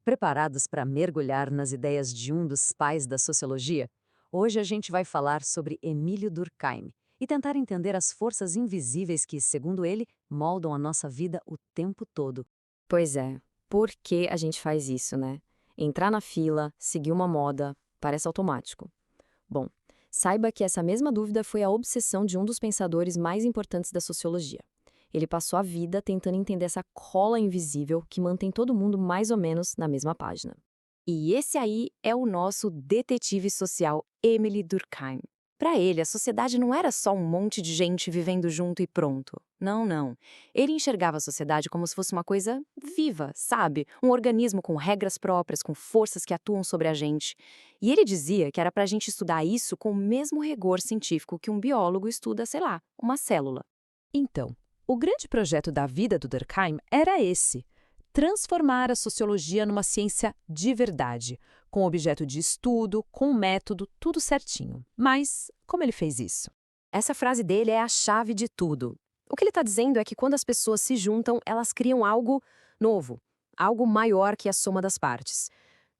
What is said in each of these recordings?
Preparados para mergulhar nas ideias de um dos pais da sociologia? Hoje a gente vai falar sobre Emílio Durkheim e tentar entender as forças invisíveis que, segundo ele, moldam a nossa vida o tempo todo. Pois é, por que a gente faz isso, né? Entrar na fila, seguir uma moda, parece automático. Bom, saiba que essa mesma dúvida foi a obsessão de um dos pensadores mais importantes da sociologia. Ele passou a vida tentando entender essa cola invisível que mantém todo mundo mais ou menos na mesma página. E esse aí é o nosso detetive social Emily Durkheim. Para ele, a sociedade não era só um monte de gente vivendo junto e pronto. Não, não. Ele enxergava a sociedade como se fosse uma coisa viva, sabe? Um organismo com regras próprias, com forças que atuam sobre a gente. E ele dizia que era para a gente estudar isso com o mesmo rigor científico que um biólogo estuda, sei lá, uma célula. Então, o grande projeto da vida do Durkheim era esse: transformar a sociologia numa ciência de verdade, com objeto de estudo, com método, tudo certinho. Mas como ele fez isso? Essa frase dele é a chave de tudo. O que ele está dizendo é que quando as pessoas se juntam, elas criam algo novo, algo maior que a soma das partes.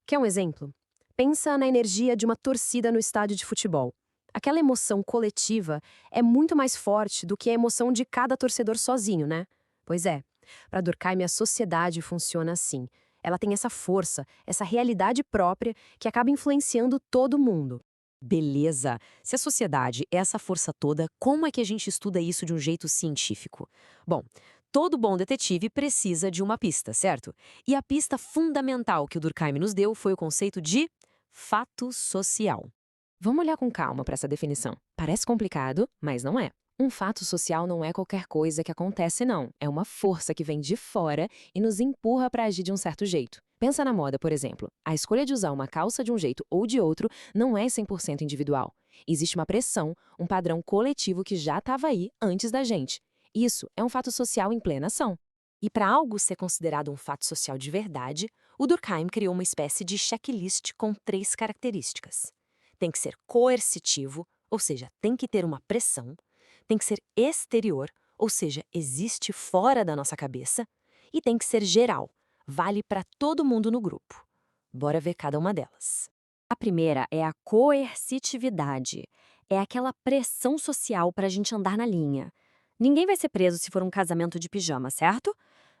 Quer um exemplo? Pensa na energia de uma torcida no estádio de futebol. Aquela emoção coletiva é muito mais forte do que a emoção de cada torcedor sozinho, né? Pois é, para Durkheim a sociedade funciona assim. Ela tem essa força, essa realidade própria que acaba influenciando todo mundo. Beleza. Se a sociedade é essa força toda, como é que a gente estuda isso de um jeito científico? Bom, todo bom detetive precisa de uma pista, certo? E a pista fundamental que o Durkheim nos deu foi o conceito de fato social. Vamos olhar com calma para essa definição. Parece complicado, mas não é. Um fato social não é qualquer coisa que acontece, não. É uma força que vem de fora e nos empurra para agir de um certo jeito. Pensa na moda, por exemplo. A escolha de usar uma calça de um jeito ou de outro não é 100% individual. Existe uma pressão, um padrão coletivo que já estava aí antes da gente. Isso é um fato social em plena ação. E para algo ser considerado um fato social de verdade, o Durkheim criou uma espécie de checklist com 3 características. Tem que ser coercitivo, ou seja, tem que ter uma pressão. Tem que ser exterior, ou seja, existe fora da nossa cabeça. E tem que ser geral, vale para todo mundo no grupo. Bora ver cada uma delas. A primeira é a coercitividade. É aquela pressão social para a gente andar na linha. Ninguém vai ser preso se for um casamento de pijama, certo?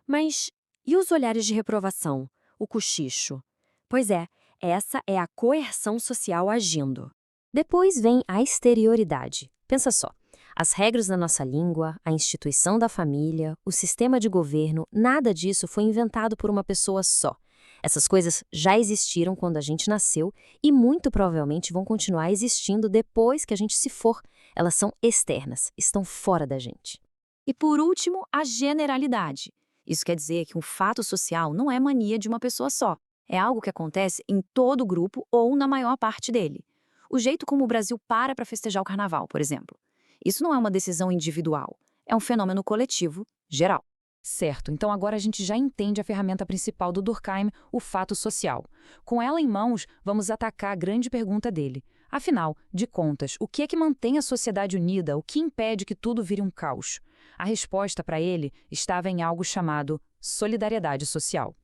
Mas e os olhares de reprovação? O cochicho? Pois é, essa é a coerção social agindo. Depois vem a exterioridade. Pensa só. As regras da nossa língua, a instituição da família, o sistema de governo, nada disso foi inventado por uma pessoa só. Essas coisas já existiram quando a gente nasceu e muito provavelmente vão continuar existindo depois que a gente se for. Elas são externas, estão fora da gente. E por último, a generalidade. Isso quer dizer que um fato social não é mania de uma pessoa só. É algo que acontece em todo o grupo ou na maior parte dele. O jeito como o Brasil para festejar o carnaval, por exemplo. Isso não é uma decisão individual, é um fenômeno coletivo, geral. Certo, então agora a gente já entende a ferramenta principal do Durkheim, o fato social. Com ela em mãos, vamos atacar a grande pergunta dele. Afinal, de contas, o que é que mantém a sociedade unida? O que impede que tudo vire um caos? A resposta para ele estava em algo chamado solidariedade social.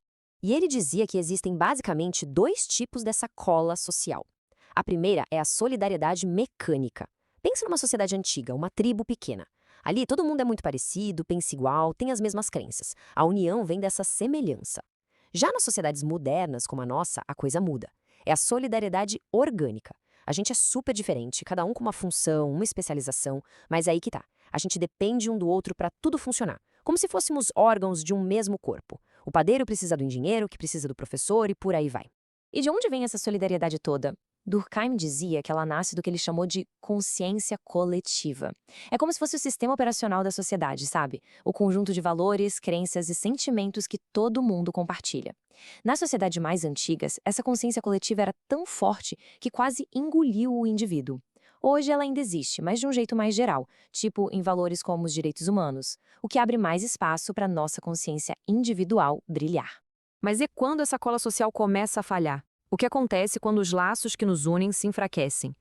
E ele dizia que existem basicamente 2 tipos dessa cola social. A primeira é a solidariedade mecânica. Pensa numa sociedade antiga, uma tribo pequena. Ali todo mundo é muito parecido, pensa igual, tem as mesmas crenças. A união vem dessa semelhança. Já nas sociedades modernas, como a nossa, a coisa muda. É a solidariedade orgânica. A gente é super diferente, cada um com uma função, uma especialização, mas é aí que tá. A gente depende um do outro para tudo funcionar, como se fôssemos órgãos de um mesmo corpo. O padeiro precisa do engenheiro, que precisa do professor e por aí vai. E de onde vem essa solidariedade toda? Durkheim dizia que ela nasce do que ele chamou de consciência coletiva. É como se fosse o sistema operacional da sociedade, sabe? O conjunto de valores, crenças e sentimentos que todo mundo compartilha. Nas sociedades mais antigas, essa consciência coletiva era tão forte que quase engoliu o indivíduo. Hoje ela ainda existe, mas de um jeito mais geral, tipo em valores como os direitos humanos, o que abre mais espaço para nossa consciência individual brilhar. Mas e quando essa cola social começa a falhar? O que acontece quando os laços que nos unem se enfraquecem?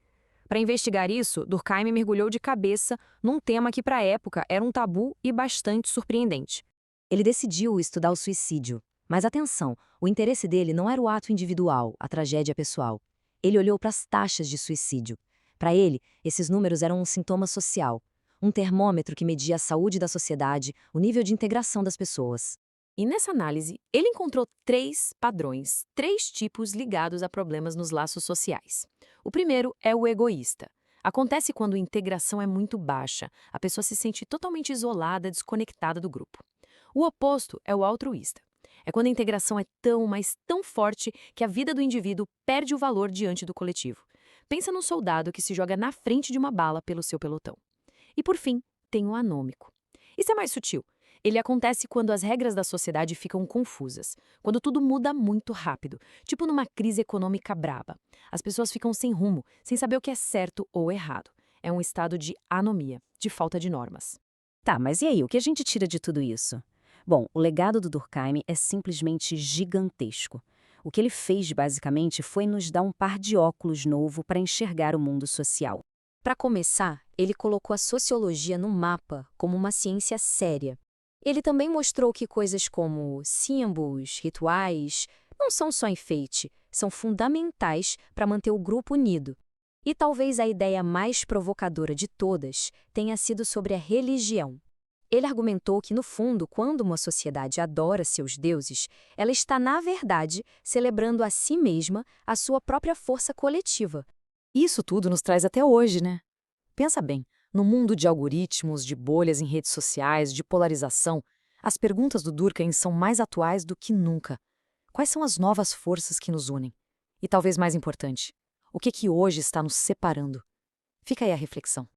Para investigar isso, Durkheim mergulhou de cabeça num tema que, para a época, era um tabu e bastante surpreendente. Ele decidiu estudar o suicídio. Mas atenção, o interesse dele não era o ato individual, a tragédia pessoal. Ele olhou para as taxas de suicídio. Para ele, esses números eram um sintoma social, um termômetro que media a saúde da sociedade, o nível de integração das pessoas. E nessa análise, ele encontrou 3 padrões, 3 tipos ligados a problemas nos laços sociais. O primeiro é o egoísta. Acontece quando a integração é muito baixa, a pessoa se sente totalmente isolada, desconectada do grupo. O oposto é o altruísta. É quando a integração é tão, mas tão forte que a vida do indivíduo perde o valor diante do coletivo. Pensa num soldado que se joga na frente de uma bala pelo seu pelotão. E por fim, tem o anômico. Isso é mais sutil. Ele acontece quando as regras da sociedade ficam confusas, quando tudo muda muito rápido, tipo numa crise econômica braba. As pessoas ficam sem rumo, sem saber o que é certo ou errado. É um estado de anomia, de falta de normas. Tá, mas e aí, o que a gente tira de tudo isso? Bom, o legado do Durkheim é simplesmente gigantesco. O que ele fez, basicamente, foi nos dar um par de óculos novo para enxergar o mundo social. Para começar, ele colocou a sociologia no mapa como uma ciência séria. Ele também mostrou que coisas como símbolos, rituais, não são só enfeite, são fundamentais para manter o grupo unido. E talvez a ideia mais provocadora de todas tenha sido sobre a religião. Ele argumentou que, no fundo, quando uma sociedade adora seus deuses, ela está, na verdade, celebrando a si mesma a sua própria força coletiva. Isso tudo nos traz até hoje, né? Pensa bem, no mundo de algoritmos, de bolhas em redes sociais, de polarização, as perguntas do Durkheim são mais atuais do que nunca. Quais são as novas forças que nos unem? E talvez mais importante, o que hoje está nos separando? Fica aí a reflexão.